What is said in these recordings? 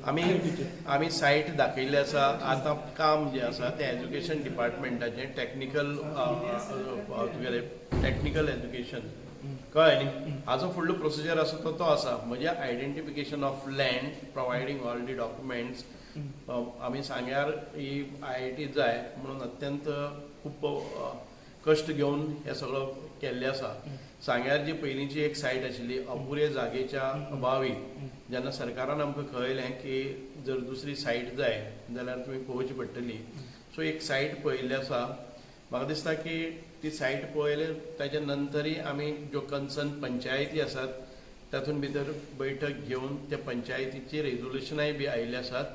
आमी सायट दाखयल्ली आसा. आतां काम जे आसा ते एज्युकेशन डिपार्टमेंटाचें टेक्निकल एज्युकेशन कळ्ळें न्ही. हाजो फुडलो प्रोसिजर आसा तो आसा. म्हणजे identification of land, providing all the documents. आमी सांग्यार ही IIT जाय म्हणून अत्यंत खूब कश्ट घेवन हे सगळो केल्ले आसा. सांग्यार जी पयलींची एक सायट आशिल्ली अपुरे जागेच्या अभावी, जेन्ना सरकारान आमकां कळयलें की जर दुसरी सायट जाय जाल्यार तुमी पळोवची पडटली. सो एक सायट पळयल्ली आसा. म्हाका दिसता की ती सायट पळयले ताच्या नंतरय आमी ज्यो कन्सर्न पंचायती आसात तातूंत भितर बैठक घेवन त्या पंचायतीची रेजोल्युशनाय बी आयिल्ली आसात.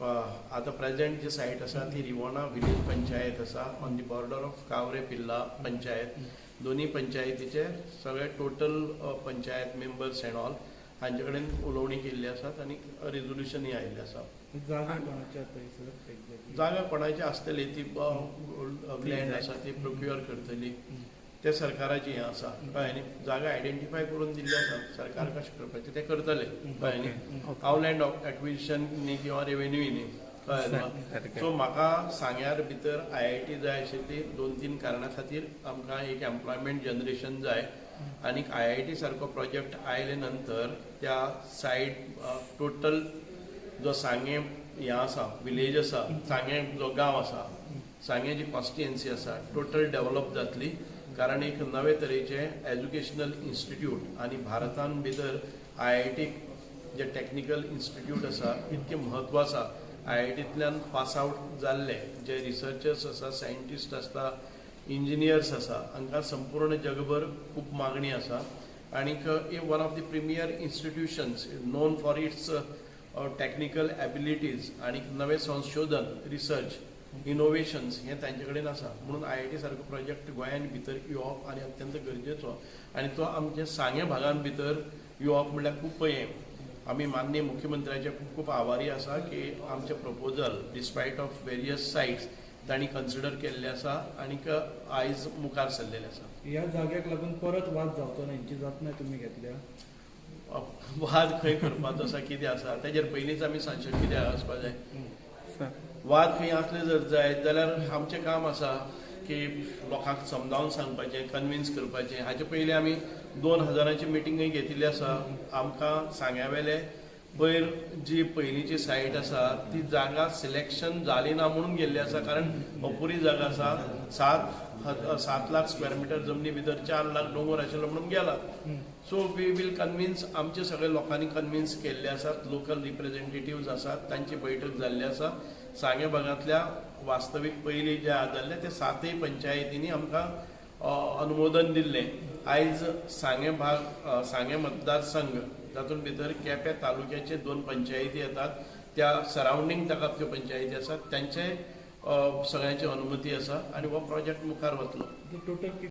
आतां प्रेजेंट जी सायट आसा ती रिवोणा विलेज पंचायत आसा ऑन दी बॉर्डर ऑफ कावरे पिल्ला पंचायत. दोन्ही पंचायतीचे सगळे total panchayat members end all हांचे कडेन उलोवणी केल्ली आसात आनी रेजोल्युशनय आयिल्लें आसा. जागा कोणाची आसतली ती लँड आसा ती प्रोक्युअर करतली, ते सरकाराची हें आसा. कळ्ळें न्ही. जागा आयडेंटिफाय करून दिल्ली आसा. सरकार कशें करपाचें तें करतले. कळ्ळें न्ही. हांव लँड एक्विजिशन न्ही किंवा रेवेन्यू न्ही. कळ्ळें. सो म्हाका सांग्यार भितर IIT जाय आशिल्ली 2-3 कारणां खातीर. आमकां एक एम्प्लॉयमेंट जनरेशन जाय आनी IIT सारको प्रोजेक्ट आयले नंतर त्या सायट टोटल जो सांगे हें आसा विलेज आसा, सांगे जो गांव आसा, सांगे जी कॉन्स्टिट्युएन्सी आसा टोटल डेव्हलप जातली. कारण एक नवे तरेचे एज्युकेशनल इन्स्टिट्यूट आनी भारतान भितर IIT जे टेक्निकल इन्स्टिट्यूट आसा इतकें म्हत्व आसा. IITंतल्यान पास आवट जाल्ले जे रिसर्चर्स आसा, सायंटिस्ट आसता, इंजिनियर्स आसा, हांकां संपूर्ण जगभर खूब मागणी आसा. आनीक one of the premier institutions non for its technical abilities आनीक नवे संशोधन, रिसर्च, इनोवेशन्स हे तांचे कडेन आसा. म्हणून IIT सारको प्रोजेक्ट गोंयान भितर येवप आनी अत्यंत गरजेचो. आनी तो आमच्या सांगे भागान भितर येवप म्हणल्यार खूब पयें. आमी माननीय मुख्यमंत्र्याचे खूब खूब आभारी आसा की आमचे प्रपोजल डिस्पायट ऑफ वेरियस सायट्स तांणी कन्सिडर केल्ले आसा आनीक आयज मुखार सरलेले आसा. ह्या जाग्याक लागून परत वाद जावचो ना हेंची जतनाय तुमी घेतल्या? वाद खंय करपाचो आसा, कितें आसा तेजेर पयलींच आमी सांगचें कित्याक आसपा जाय. वाद खंय आसले जर जायत जाल्यार आमचें काम आसा की लोकांक समजावन सांगपाचें, कन्विन्स करपाचें. हाचे पयलीं आमी 2000ची मिटींगय घेतिल्ली आसा. आमकां सांग्यावेले पयर जी पयलींची सायट आसा ती जागा सिलेक्शन जाली ना म्हणून गेल्ली आसा. कारण अपुरी जागा आसा. 7 लाख स्क्वेअर मिटर जमनी भितर 4 लाख डोंगर आशिल्लो म्हणून गेला. So we will convince. आमचे सगळे लोकांनी कन्विन्स केल्ले आसात. लोकल रिप्रेझेंटेटिव्ज आसात, तांची बैठक जाल्ली आसा. सांगे भागांतल्या वास्तवीक पयलीं जे जाल्ले ते 7 पंचायतींनी आमकां अनुमोदन दिल्लें. आयज सांगे मतदारसंघ जातूंत भितर केपें तालुक्याचे 2 पंचायती येतात. त्या सरावंडींग ताका त्यो पंचायती आसात. तांचे सगळ्यांची अनुमती आसा आनी हो प्रोजेक्ट मुखार वतलो. टोटल